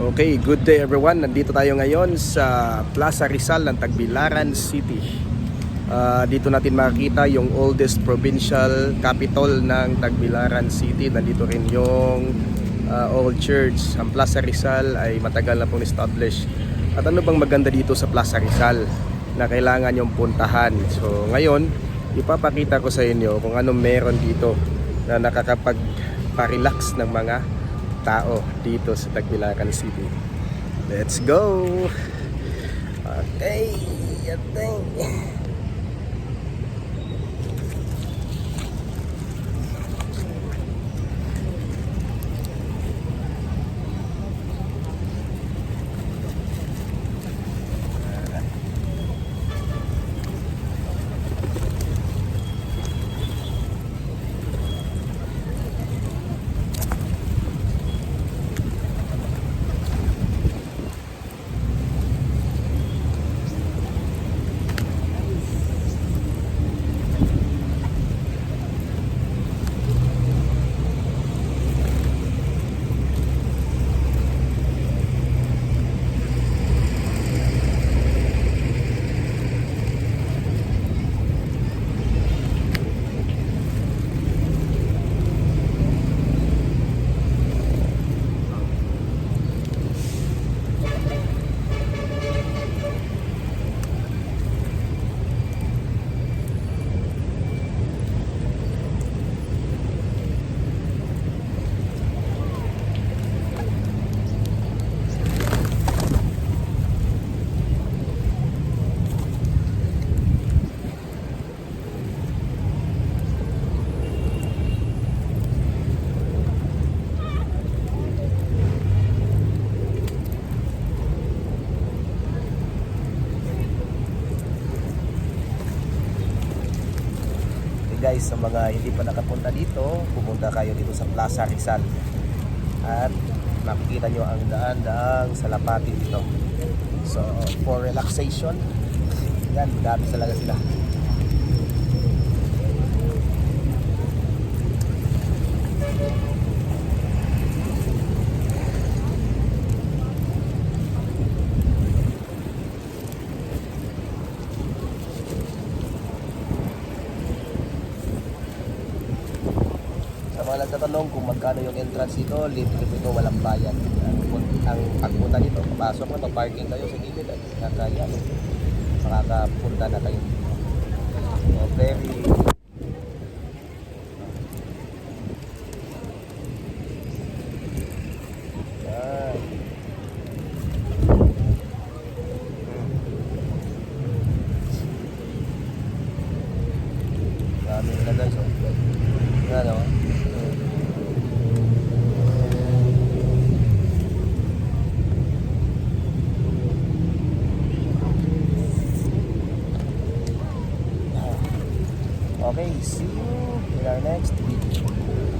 Okay, good day everyone. Nandito tayo ngayon sa Plaza Rizal ng Tagbilaran City. Dito natin makikita yung oldest provincial capital ng Tagbilaran City. Nandito rin yung old church. Ang Plaza Rizal ay matagal na pong established. At ano bang maganda dito sa Plaza Rizal na kailangan yung puntahan? So ngayon, ipapakita ko sa inyo kung anong meron dito na nakakapag-relax ng mga tao dito sa Tagbilaran City. Let's go! Okay, guys, sa mga hindi pa nakapunta dito, pumunta kayo dito sa Plaza Rizal at makikita nyo ang daan-daang salapati dito. So for relaxation, yan, dami talaga sila. Mga nagtatanong kung magkano yung entrance dito, libre ito, walang bayad. Ang pagpunta dito, papasok na, mag-parking kayo sa gilid at nakaya, makakapunta na kayo. So, very dami nila guys, ano. Okay, see you in our next video.